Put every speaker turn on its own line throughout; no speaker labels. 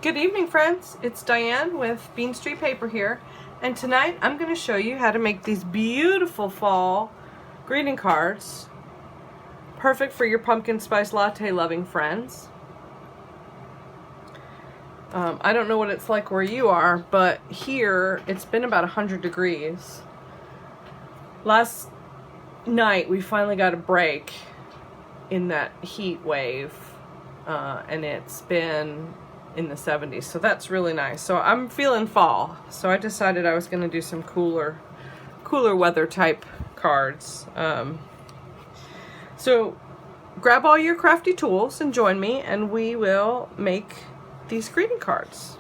Good evening, friends. It's Diane with Bean Street Paper here, and tonight I'm going to show you how to make these beautiful fall greeting cards, perfect for your pumpkin spice latte loving friends. I don't know what it's like where you are, but here it's been about 100 degrees. Last night we finally got a break in that heat wave, and it's been in the 70s, so that's really nice. So I'm feeling fall, so I decided I was going to do some cooler weather type cards. So grab all your crafty tools and join me, and we will make these greeting cards.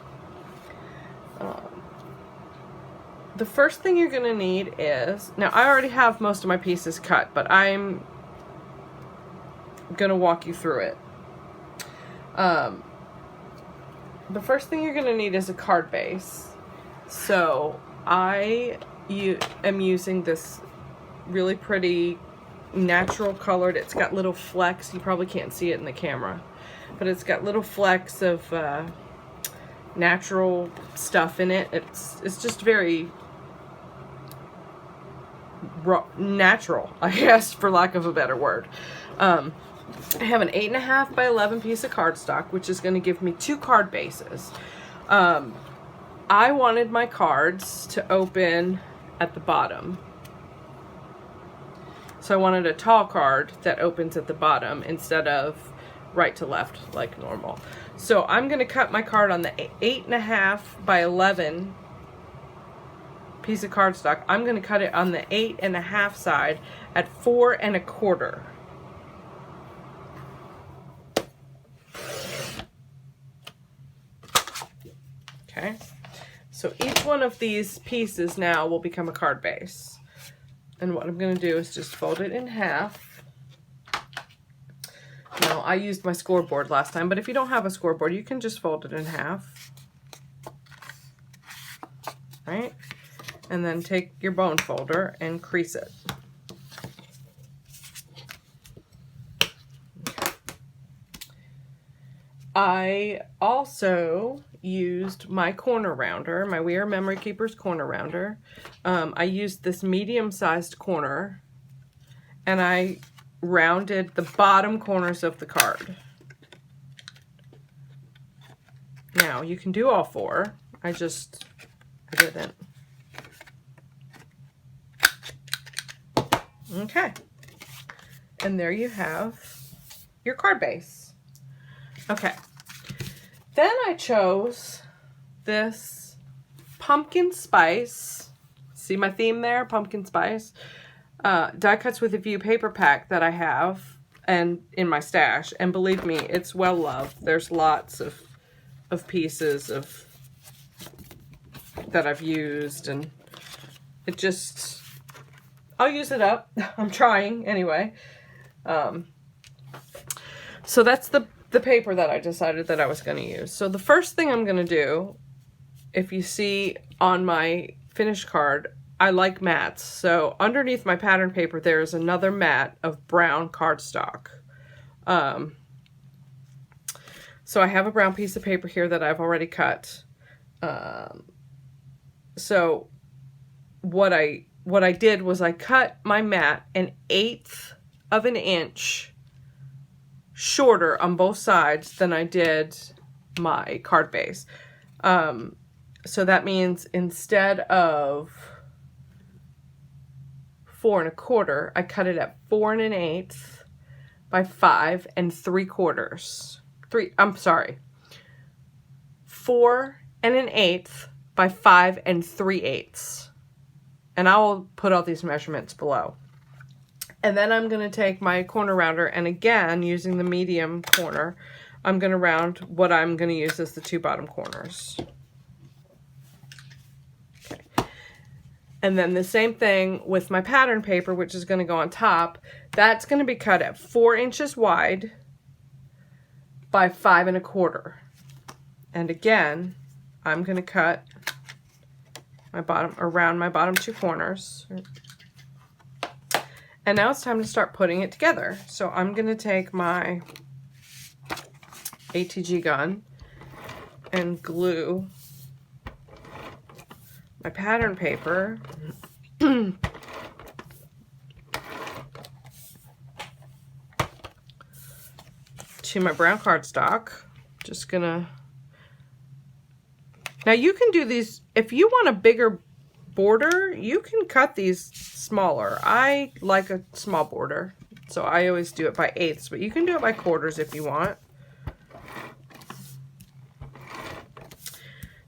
The first thing you're going to need is, now I already have most of my pieces cut, but I'm going to walk you through it. The first thing you're going to need is a card base. So I am using this really pretty natural colored, it's got little flecks, you probably can't see it in the camera, but it's got little flecks of natural stuff in it. It's just very natural, I guess, for lack of a better word. I have an 8.5 by 11 piece of cardstock, which is going to give me 2 card bases. I wanted my cards to open at the bottom. So I wanted a tall card that opens at the bottom instead of right to left like normal. So I'm going to cut my card on the 8.5 by 11 piece of cardstock. I'm going to cut it on the 8.5 side at 4 1/4. Okay, so each one of these pieces now will become a card base. And what I'm going to do is just fold it in half. Now, I used my scoreboard last time, but if you don't have a scoreboard, you can just fold it in half. Right? And then take your bone folder and crease it. Okay. I also used my corner rounder, my We Are Memory Keepers corner rounder. I used this medium-sized corner, and I rounded the bottom corners of the card. Now, you can do all 4. I didn't. Okay. And there you have your card base. Okay. Then I chose this pumpkin spice. See my theme there? Pumpkin spice. Die cuts with a view paper pack that I have and in my stash. And believe me, it's well loved. There's lots of pieces that I've used, and it just, I'll use it up. I'm trying anyway. So that's the paper that I decided that I was going to use. So the first thing I'm going to do, if you see on my finished card, I like mats. So underneath my pattern paper, there is another mat of brown cardstock. So I have a brown piece of paper here that I've already cut. So what I did was I cut my mat 1/8 of an inch shorter on both sides than I did my card base. So that means instead of 4 1/4, I cut it at 4 1/8 by 5 3/4. 4 1/8 by 5 3/8. And I will put all these measurements below. And then I'm going to take my corner rounder, and again, using the medium corner, I'm going to round what I'm going to use as the 2 bottom corners. Okay. And then the same thing with my pattern paper, which is going to go on top. That's going to be cut at 4 inches wide by 5 1/4. And again, I'm going to cut my bottom, around my bottom 2 corners. And now it's time to start putting it together. So I'm going to take my ATG gun and glue my pattern paper to my brown cardstock. Just gonna, now you can do these, if you want a bigger border, you can cut these smaller. I like a small border, so I always do it by eighths, but you can do it by quarters if you want.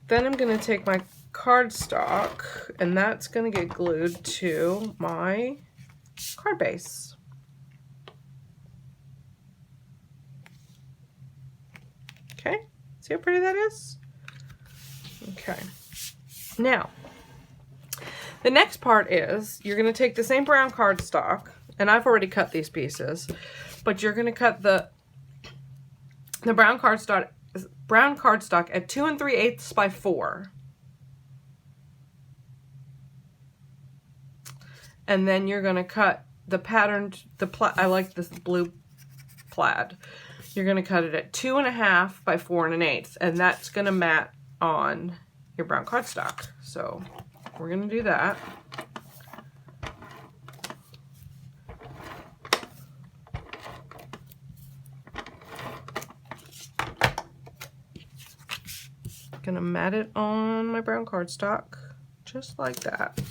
Then I'm gonna take my cardstock, and that's gonna get glued to my card base. Okay, see how pretty that is? Okay, now the next part is you're going to take the same brown cardstock, and I've already cut these pieces, but you're going to cut the brown cardstock at 2 3/8 by 4. And then you're going to cut the patterned, I like this blue plaid. You're going to cut it at 2 1/2 by 4 1/8, and that's going to mat on your brown cardstock. So we're going to do that. Going to mat it on my brown cardstock just like that.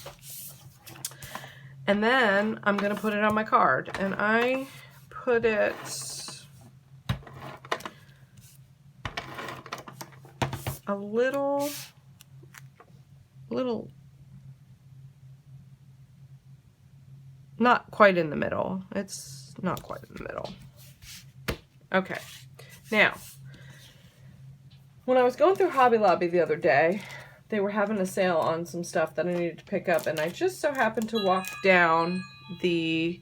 And then I'm going to put it on my card, and I put it a little not quite in the middle. It's not quite in the middle. Okay, now when I was going through Hobby Lobby the other day, they were having a sale on some stuff that I needed to pick up, and I just so happened to walk down the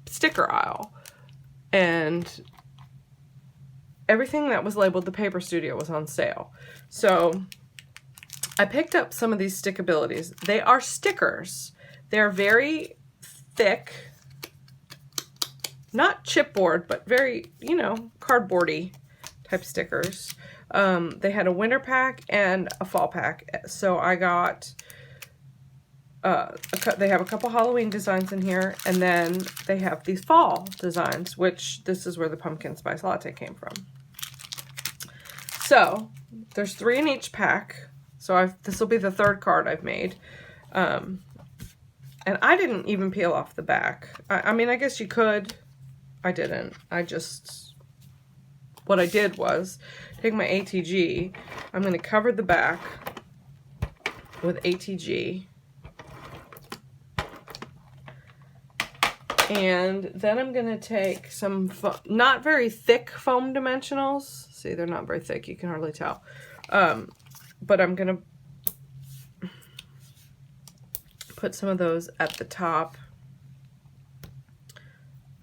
sticker aisle, and everything that was labeled the Paper Studio was on sale. So I picked up some of these stickabilities. They are stickers. They're very thick, not chipboard, but very, you know, cardboardy type stickers. They had a winter pack and a fall pack. So I got, they have a couple Halloween designs in here, and then they have these fall designs, which this is where the pumpkin spice latte came from. So there's 3 in each pack. So this will be the 3rd card I've made. And I didn't even peel off the back. I mean, I guess you could. I didn't. What I did was take my ATG. I'm going to cover the back with ATG. And then I'm going to take some not very thick foam dimensionals. See, they're not very thick. You can hardly tell. But I'm going to put some of those at the top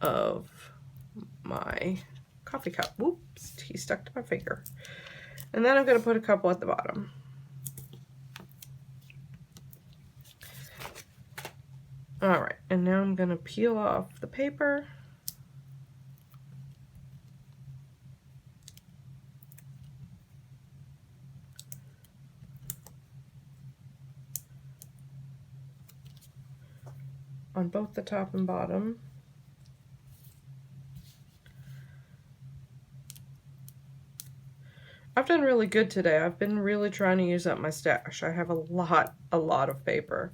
of my coffee cup. Whoops, tea stuck to my finger. And then I'm going to put a couple at the bottom. All right, and now I'm going to peel off the paper. On both the top and bottom. I've done really good today. I've been really trying to use up my stash. I have a lot of paper.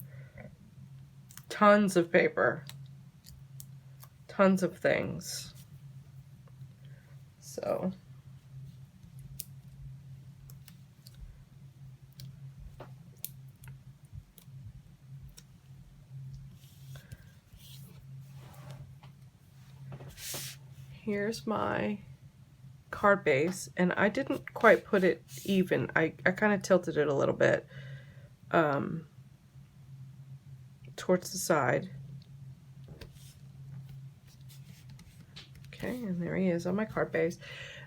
Tons of paper. Tons of things. So here's my card base, and I didn't quite put it even. I kind of tilted it a little bit towards the side. Okay, and there he is on my card base.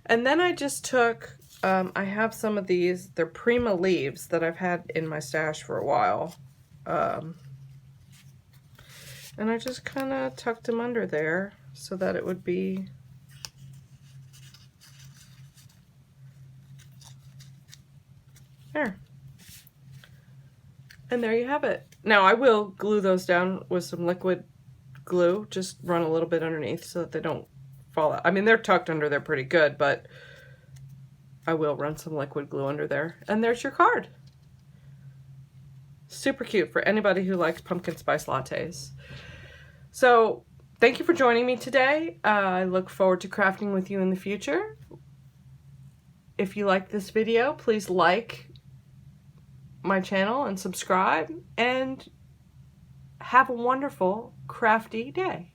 And then I just took, I have some of these, they're Prima leaves that I've had in my stash for a while. And I just kind of tucked them under there so that it would be There. And there you have it. Now I will glue those down with some liquid glue. Just run a little bit underneath so that they don't fall out. I mean, they're tucked under there pretty good, but I will run some liquid glue under there. And there's your card. Super cute for anybody who likes pumpkin spice lattes. So thank you for joining me today. I look forward to crafting with you in the future. If you like this video, please like my channel and subscribe, and have a wonderful crafty day.